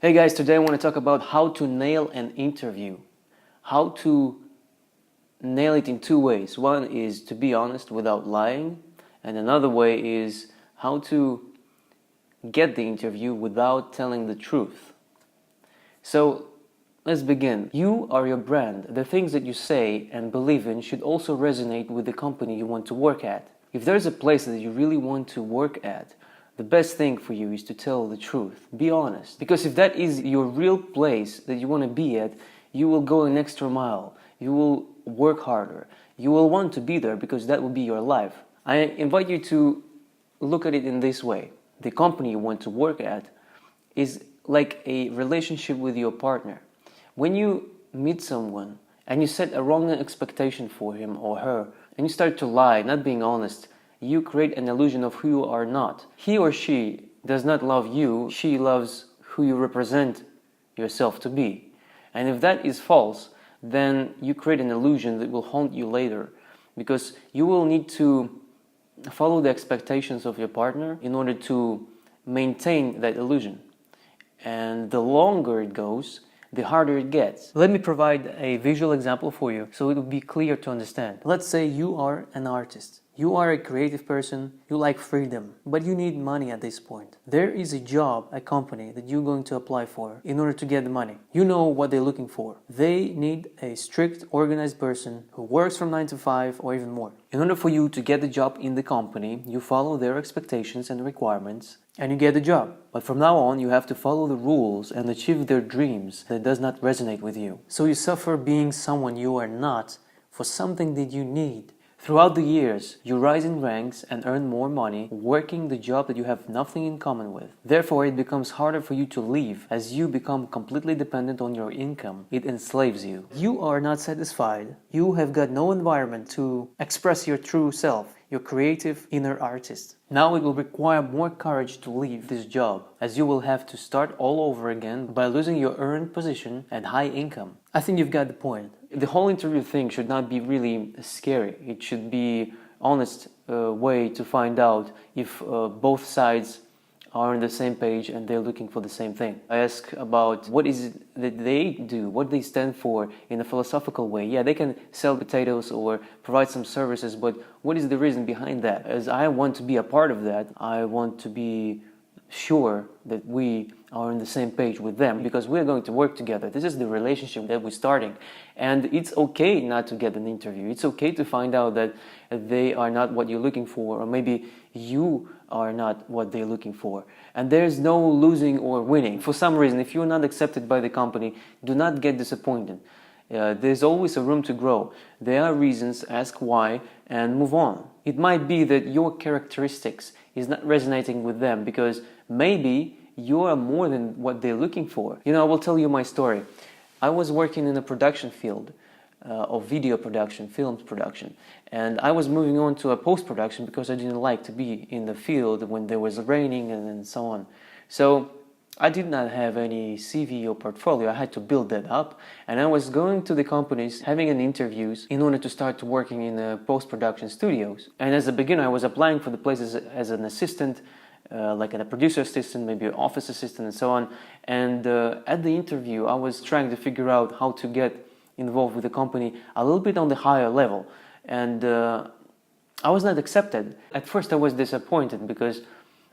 Hey guys, today I want to talk about how to nail an interview. How to nail it in two ways. One is to be honest without lying, and another way is how to get the interview without telling the truth. So let's begin. You are your brand. The things that you say and believe in should also resonate with the company you want to work at. If there's a place that you really want to work at, the best thing for you is to tell the truth. Be honest. Because if that is your real place that you want to be at, you will go an extra mile. You will work harder. You will want to be there because that will be your life. I invite you to look at it in this way. The company you want to work at is like a relationship with your partner. When you meet someone and you set a wrong expectation for him or her, and you start to lie, not being honest, you create an illusion of who you are not. He or she does not love you, she loves who you represent yourself to be. And if that is false, then you create an illusion that will haunt you later, because you will need to follow the expectations of your partner in order to maintain that illusion. And the longer it goes, the harder it gets. Let me provide a visual example for you so it will be clear to understand. Let's say you are an artist. You are a creative person, you like freedom, but you need money at this point. There is a job, a company that you're going to apply for in order to get the money. You know what they're looking for. They need a strict, organized person who works from 9 to 5 or even more. In order for you to get the job in the company, you follow their expectations and requirements, and you get the job. But from now on, you have to follow the rules and achieve their dreams that does not resonate with you. So you suffer being someone you are not for something that you need. Throughout the years, you rise in ranks and earn more money working the job that you have nothing in common with. Therefore, it becomes harder for you to leave as you become completely dependent on your income. It enslaves you. You are not satisfied. You have got no environment to express your true self, your creative inner artist. Now it will require more courage to leave this job, as you will have to start all over again by losing your earned position and high income. I think you've got the point. The whole interview thing should not be really scary. It should be honest way to find out if both sides are on the same page and they're looking for the same thing. I ask about what is it that they do, what they stand for in a philosophical way. Yeah, they can sell potatoes or provide some services, but what is the reason behind that? As I want to be a part of that, I want to be sure that we are on the same page with them, because we're going to work together. This is the relationship that we're starting, and it's okay not to get an interview. It's okay to find out that they are not what you're looking for, or maybe you are not what they're looking for, and there's no losing or winning. For some reason, if you're not accepted by the company, do not get disappointed. There's always a room to grow. There are reasons, ask why, and move on. It might be that your characteristics is not resonating with them, because maybe you are more than what they're looking for. You know, I will tell you my story. I was working in the production field of video production, films production, and I was moving on to a post-production because I didn't like to be in the field when there was raining and so on. So I did not have any CV or portfolio. I had to build that up, and I was going to the companies, having an interviews in order to start working in the post-production studios. And as a beginner, I was applying for the places as an assistant, like a producer assistant, maybe an office assistant and so on. And at the interview, I was trying to figure out how to get involved with the company a little bit on the higher level. And I was not accepted. At first I was disappointed because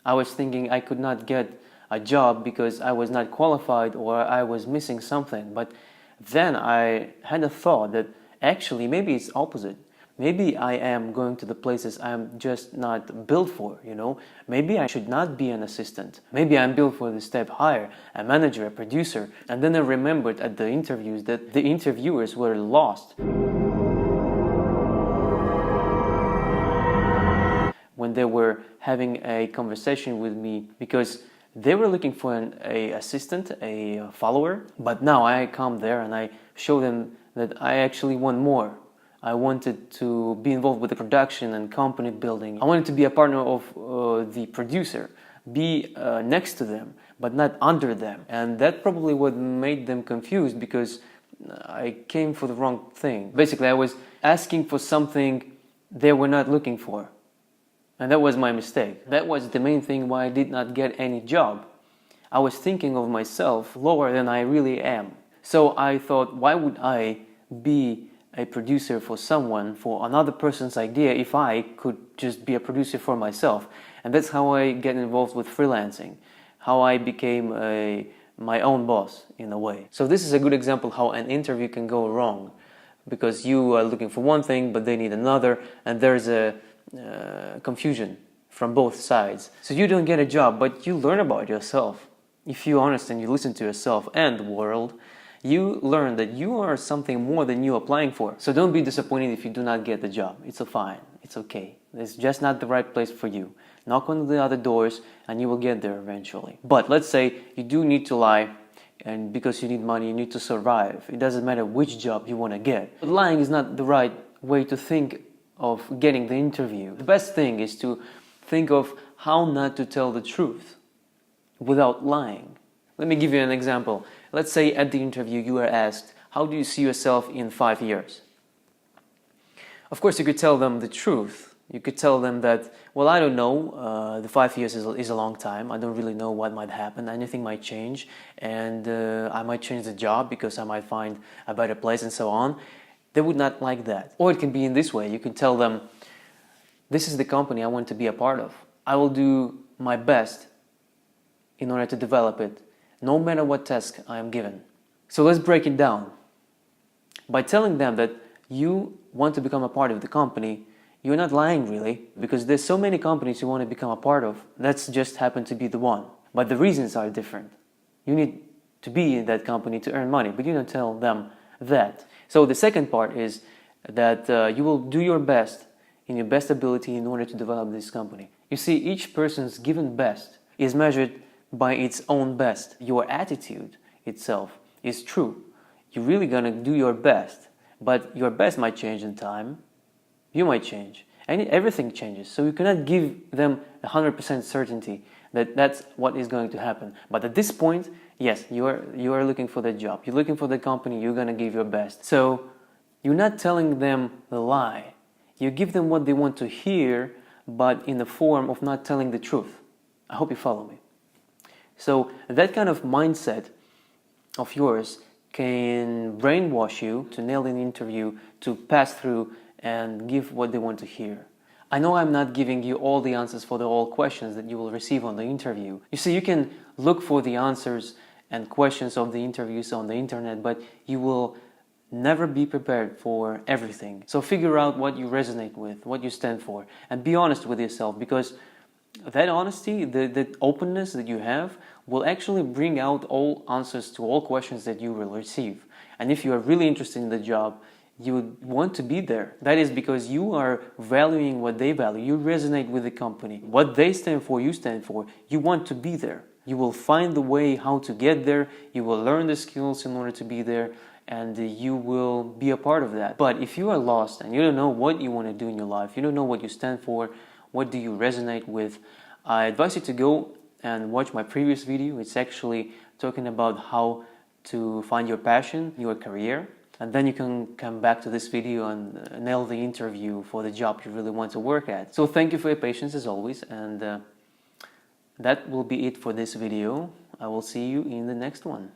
I was thinking I could not get a job because I was not qualified or I was missing something. But then I had a thought that actually maybe it's opposite. Maybe I am going to the places I'm just not built for, you know. Maybe I should not be an assistant. Maybe I'm built for the step higher, a manager, a producer. And then I remembered at the interviews that the interviewers were lost when they were having a conversation with me, because they were looking for an assistant, a follower. But now I come there and I show them that I actually want more. I wanted to be involved with the production and company building. I wanted to be a partner of the producer, be next to them, but not under them. And that probably what made them confused, because I came for the wrong thing. Basically, I was asking for something they were not looking for. And that was my mistake. That was the main thing why I did not get any job. I was thinking of myself lower than I really am. So I thought, why would I be a producer for someone, for another person's idea, if I could just be a producer for myself? And that's how I get involved with freelancing, how I became my own boss in a way. So this is a good example how an interview can go wrong, because you are looking for one thing but they need another, and there's a confusion from both sides. So you don't get a job, but you learn about yourself. If you're honest and you listen to yourself and the world, you learn that you are something more than you're applying for. So don't be disappointed if you do not get the job. It's fine. It's okay. It's just not the right place for you. Knock on the other doors and you will get there eventually. But let's say you do need to lie, and because you need money, you need to survive. It doesn't matter which job you want to get. But lying is not the right way to think of getting the interview. The best thing is to think of how not to tell the truth without lying. Let me give you an example. Let's say at the interview you are asked, how do you see yourself in 5 years? Of course, you could tell them the truth. You could tell them that, well, I don't know, the 5 years is a long time. I don't really know what might happen. Anything might change, and I might change the job because I might find a better place and so on. They would not like that. Or it can be in this way. You can tell them, this is the company I want to be a part of. I will do my best in order to develop it, no matter what task I am given. So let's break it down. By telling them that you want to become a part of the company, you're not lying really, because there's so many companies you want to become a part of. That's just happened to be the one. But the reasons are different. You need to be in that company to earn money, but you don't tell them that. So the second part is that you will do your best in your best ability in order to develop this company. You see, each person's given best is measured by its own best. Your attitude itself is true. You're really gonna do your best, but your best might change in time. You might change, and everything changes. So you cannot give them 100% certainty that that's what is going to happen. But at this point, yes, you are looking for the job. You're looking for the company. You're gonna give your best. So you're not telling them the lie. You give them what they want to hear, but in the form of not telling the truth. I hope you follow me. So that kind of mindset of yours can brainwash you to nail an interview, to pass through and give what they want to hear. I know I'm not giving you all the answers for all questions that you will receive on the interview. You see, you can look for the answers and questions of the interviews on the internet, but you will never be prepared for everything. So figure out what you resonate with, what you stand for, and be honest with yourself, because that honesty, the openness that you have will actually bring out all answers to all questions that you will receive. And if you are really interested in the job, you would want to be there. That is because you are valuing what they value. You resonate with the company. What they stand for, you stand for. You want to be there. You will find the way how to get there. You will learn the skills in order to be there, and you will be a part of that. But if you are lost and you don't know what you want to do in your life, you don't know what you stand for, what do you resonate with, I advise you to go and watch my previous video. It's actually talking about how to find your passion, your career, and then you can come back to this video and nail the interview for the job you really want to work at. So thank you for your patience as always, and that will be it for this video. I will see you in the next one.